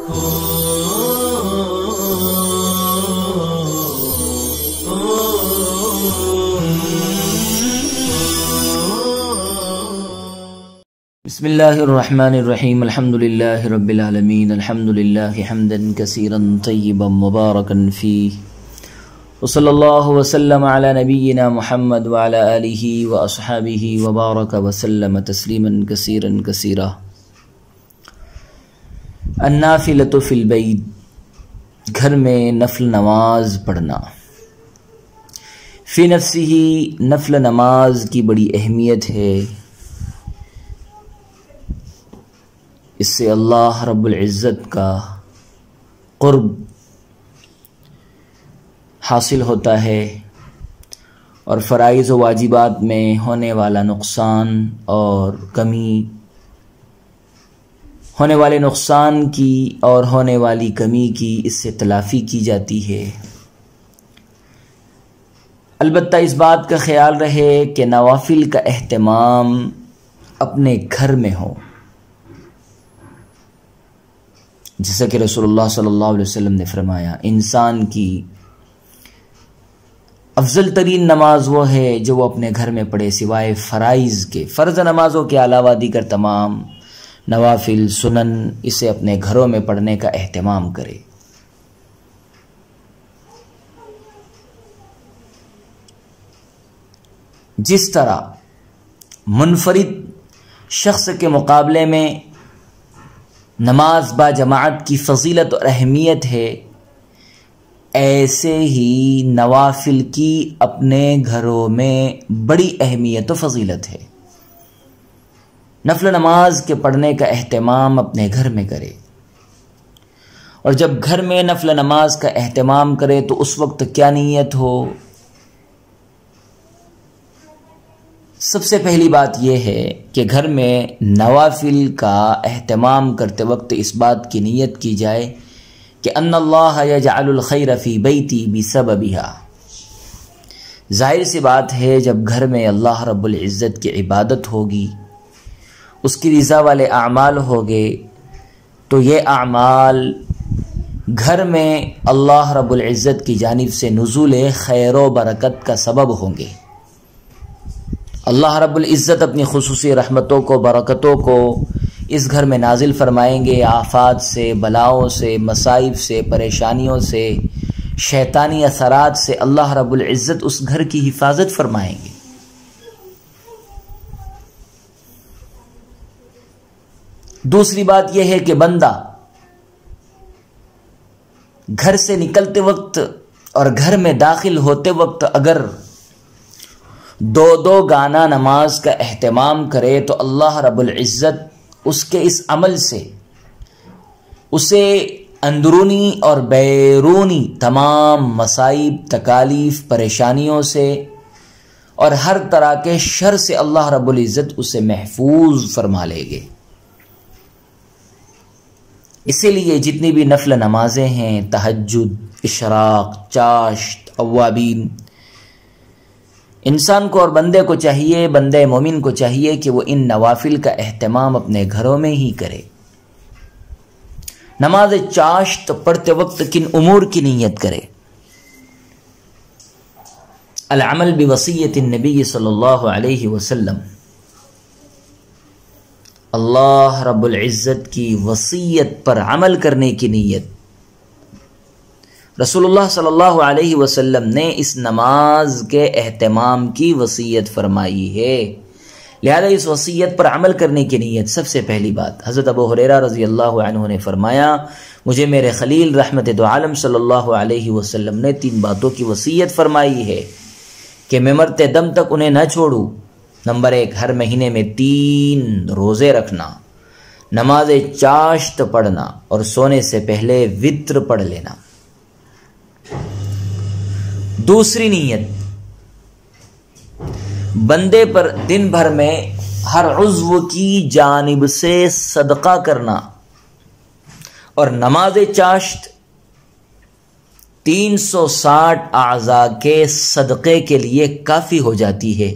بسم اللہ الرحمن الرحیم الحمدللہ رب العالمین الحمدللہ حمدا کثیرا طیبا مبارکا فیہ وصلی اللہ وسلم علی نبینا محمد وعلی آلہ واصحابہ وبارک وسلم تسلیما کثیرا کثیرا۔ النافلۃ فی البیت، گھر میں نفل نماز پڑھنا۔ فی نفسہ، نفل نماز کی بڑی اہمیت ہے۔ اس سے اللہ رب العزت کا قرب حاصل ہوتا ہے اور فرائض و واجبات میں ہونے والا نقصان اور کمی، ہونے والے نقصان کی اور ہونے والی کمی کی اس سے تلافی کی جاتی ہے۔ البتہ اس بات کا خیال رہے کہ نوافل کا اہتمام اپنے گھر میں ہو، جیسا کہ رسول اللہ صلی اللہ علیہ وسلم نے فرمایا، انسان کی افضل ترین نماز وہ ہے جو وہ اپنے گھر میں پڑھے، سوائے فرائض کے، فرض نمازوں کے علاوہ دیگر تمام نوافل سنن اسے اپنے گھروں میں پڑھنے کا اہتمام کرے۔ جس طرح منفرد شخص کے مقابلے میں نماز با جماعت کی فضیلت اور اہمیت ہے، ایسے ہی نوافل کی اپنے گھروں میں بڑی اہمیت و فضیلت ہے۔ نفل نماز کے پڑھنے کا اہتمام اپنے گھر میں کرے، اور جب گھر میں نفل نماز کا اہتمام کرے تو اس وقت کیا نیت ہو؟ سب سے پہلی بات یہ ہے کہ گھر میں نوافل کا اہتمام کرتے وقت اس بات کی نیت کی جائے کہ ان اللہ یجعل الخیر فی بیتی بسببہا۔ ظاہر سی بات ہے، جب گھر میں اللہ رب العزت کی عبادت ہوگی، اس کی رضا والے اعمال ہوگے، تو یہ اعمال گھر میں اللہ رب العزت کی جانب سے نزول خیر و برکت کا سبب ہوں گے۔ اللہ رب العزت اپنی خصوصی رحمتوں کو، برکتوں کو اس گھر میں نازل فرمائیں گے، آفات سے، بلاؤں سے، مصائب سے، پریشانیوں سے، شیطانی اثرات سے اللہ رب العزت اس گھر کی حفاظت فرمائیں گے۔ دوسری بات یہ ہے کہ بندہ گھر سے نکلتے وقت اور گھر میں داخل ہوتے وقت اگر دو گانا نماز کا اہتمام کرے تو اللہ رب العزت اس کے اس عمل سے اسے اندرونی اور بیرونی تمام مصائب، تکالیف، پریشانیوں سے اور ہر طرح کے شر سے اللہ رب العزت اسے محفوظ فرما لے گے۔ اسی لیے جتنی بھی نفل نمازیں ہیں، تہجد، اشراق، چاشت، اوابین، انسان کو اور بندے کو چاہیے، بندے مومن کو چاہیے کہ وہ ان نوافل کا اہتمام اپنے گھروں میں ہی کرے۔ نماز چاشت پڑھتے وقت کن امور کی نیت کرے؟ العمل بوصیت النبی صلی اللہ علیہ وسلم، اللہ رب العزت کی وصیت پر عمل کرنے کی نیت۔ رسول اللہ صلی اللہ علیہ وسلم نے اس نماز کے اہتمام کی وصیت فرمائی ہے، لہذا اس وصیت پر عمل کرنے کی نیت سب سے پہلی بات۔ حضرت ابو ہریرہ رضی اللہ عنہ نے فرمایا، مجھے میرے خلیل رحمت دو عالم صلی اللہ علیہ وسلم نے 3 باتوں کی وصیت فرمائی ہے کہ میں مرتے دم تک انہیں نہ چھوڑوں۔ نمبر 1، ہر مہینے میں 3 روزے رکھنا، نماز چاشت پڑھنا اور سونے سے پہلے وتر پڑھ لینا۔ دوسری نیت، بندے پر دن بھر میں ہر عضو کی جانب سے صدقہ کرنا، اور نماز چاشت 360 اعضاء کے صدقے کے لیے کافی ہو جاتی ہے،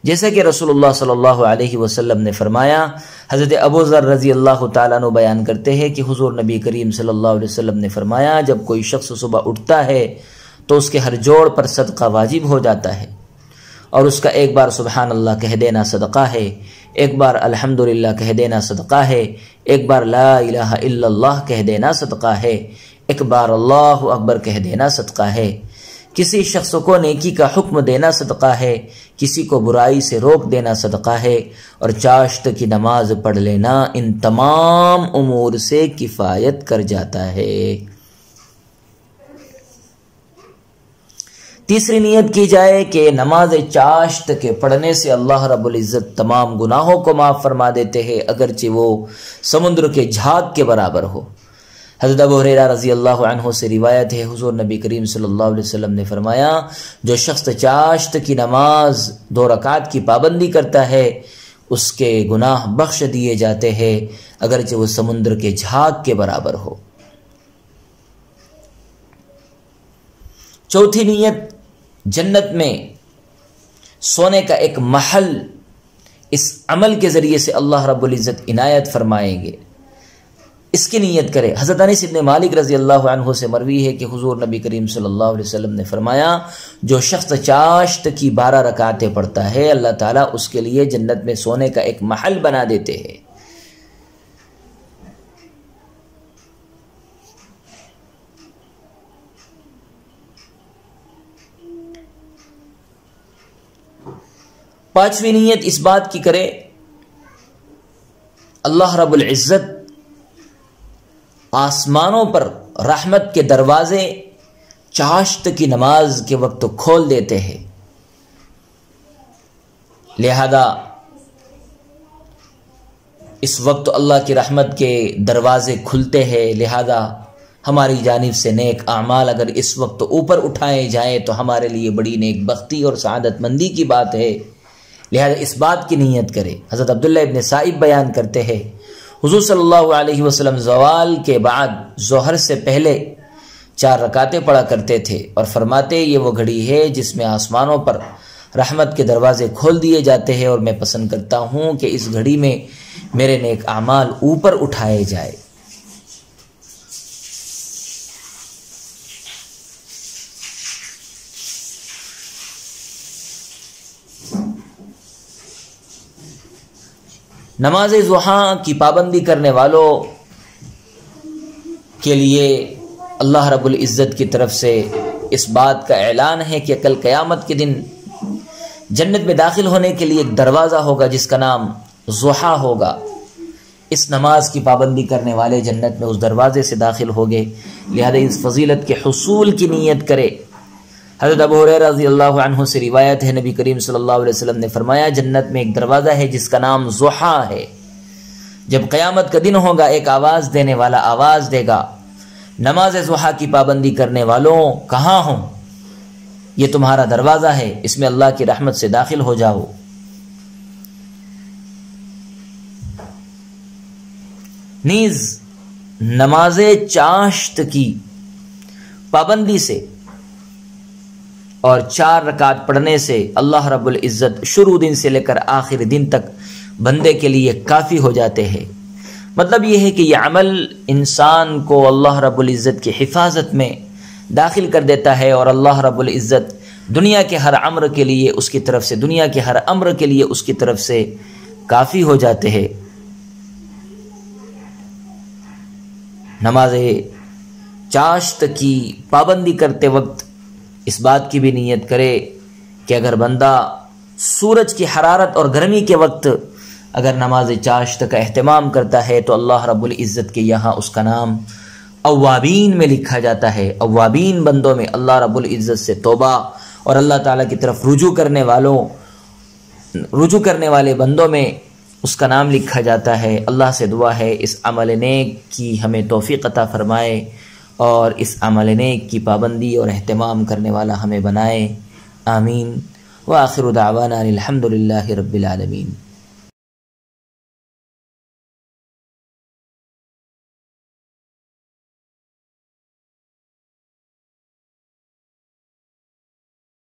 جیسا کہ رسول اللہ صلی اللہ علیہ وسلم نے فرمایا، حضرت ابو ذر رضی اللہ تعالیٰ عنہ بیان کرتے ہیں کہ حضور نبی کریم صلی اللہ علیہ وسلم نے فرمایا، جب کوئی شخص صبح اٹھتا ہے تو اس کے ہر جوڑ پر صدقہ واجب ہو جاتا ہے، اور اس کا ایک بار سبحان اللہ کہہ دینا صدقہ ہے، ایک بار الحمدللہ کہہ دینا صدقہ ہے، ایک بار لا الہ الا اللہ کہہ دینا صدقہ ہے، ایک بار اللہ اکبر کہہ دینا صدقہ ہے، کسی شخص کو نیکی کا حکم دینا صدقہ ہے، کسی کو برائی سے روک دینا صدقہ ہے، اور چاشت کی نماز پڑھ لینا ان تمام امور سے کفایت کر جاتا ہے۔ تیسری نیت کی جائے کہ نماز چاشت کے پڑھنے سے اللہ رب العزت تمام گناہوں کو معاف فرما دیتے ہیں، اگرچہ وہ سمندر کے جھاگ کے برابر ہو۔ حضرت ابو ہریرہ رضی اللہ عنہ سے روایت ہے، حضور نبی کریم صلی اللہ علیہ وسلم نے فرمایا، جو شخص چاشت کی نماز 2 رکعت کی پابندی کرتا ہے اس کے گناہ بخش دیے جاتے ہیں، اگرچہ وہ سمندر کے جھاگ کے برابر ہو۔ چوتھی نیت، جنت میں سونے کا ایک محل اس عمل کے ذریعے سے اللہ رب العزت عنایت فرمائیں گے، اس کی نیت کرے۔ حضرت انس بن مالک رضی اللہ عنہ سے مروی ہے کہ حضور نبی کریم صلی اللہ علیہ وسلم نے فرمایا، جو شخص چاشت کی 12 رکعتیں پڑھتا ہے اللہ تعالیٰ اس کے لیے جنت میں سونے کا ایک محل بنا دیتے ہیں۔ پانچویں نیت اس بات کی کرے، اللہ رب العزت آسمانوں پر رحمت کے دروازے چاشت کی نماز کے وقت کھول دیتے ہیں، لہذا اس وقت اللہ کی رحمت کے دروازے کھلتے ہیں، لہذا ہماری جانب سے نیک اعمال اگر اس وقت اوپر اٹھائے جائیں تو ہمارے لیے بڑی نیک بختی اور سعادت مندی کی بات ہے، لہذا اس بات کی نیت کرے۔ حضرت عبداللہ ابن سائب بیان کرتے ہیں، حضور صلی اللہ علیہ وسلم زوال کے بعد ظہر سے پہلے 4 رکعتیں پڑھا کرتے تھے اور فرماتے، یہ وہ گھڑی ہے جس میں آسمانوں پر رحمت کے دروازے کھول دیے جاتے ہیں، اور میں پسند کرتا ہوں کہ اس گھڑی میں میرے نیک اعمال اوپر اٹھائے جائے۔ نماز ضحیٰ کی پابندی کرنے والوں کے لیے اللہ رب العزت کی طرف سے اس بات کا اعلان ہے کہ کل قیامت کے دن جنت میں داخل ہونے کے لیے ایک دروازہ ہوگا جس کا نام ضحیٰ ہوگا۔ اس نماز کی پابندی کرنے والے جنت میں اس دروازے سے داخل ہوگے، لہذا اس فضیلت کے حصول کی نیت کرے۔ حضرت ابو ہریرہ رضی اللہ عنہ سے روایت ہے، نبی کریم صلی اللہ علیہ وسلم نے فرمایا، جنت میں ایک دروازہ ہے جس کا نام ضحیٰ ہے، جب قیامت کا دن ہوگا ایک آواز دینے والا آواز دے گا، نماز ضحیٰ کی پابندی کرنے والوں کہاں ہوں؟ یہ تمہارا دروازہ ہے، اس میں اللہ کی رحمت سے داخل ہو جاؤ۔ نیز نماز چاشت کی پابندی سے اور 4 رکعت پڑھنے سے اللہ رب العزت شروع دن سے لے کر آخر دن تک بندے کے لیے کافی ہو جاتے ہیں۔ مطلب یہ ہے کہ یہ عمل انسان کو اللہ رب العزت کی حفاظت میں داخل کر دیتا ہے، اور اللہ رب العزت دنیا کے ہر امر کے لیے اس کی طرف سے اس کی طرف سے کافی ہو جاتے ہیں۔ نماز چاشت کی پابندی کرتے وقت اس بات کی بھی نیت کرے کہ اگر بندہ سورج کی حرارت اور گرمی کے وقت اگر نماز چاشت کا اہتمام کرتا ہے تو اللہ رب العزت کے یہاں اس کا نام اوابین میں لکھا جاتا ہے۔ اوابین بندوں میں اللہ رب العزت سے توبہ اور اللہ تعالیٰ کی طرف رجوع کرنے والے بندوں میں اس کا نام لکھا جاتا ہے۔ اللہ سے دعا ہے اس عمل نیک کی ہمیں توفیق عطا فرمائے اور اس عمل نیک کی پابندی اور اہتمام کرنے والا ہمیں بنائے، آمین۔ وآخر دعوانا الحمد للہ رب العالمین۔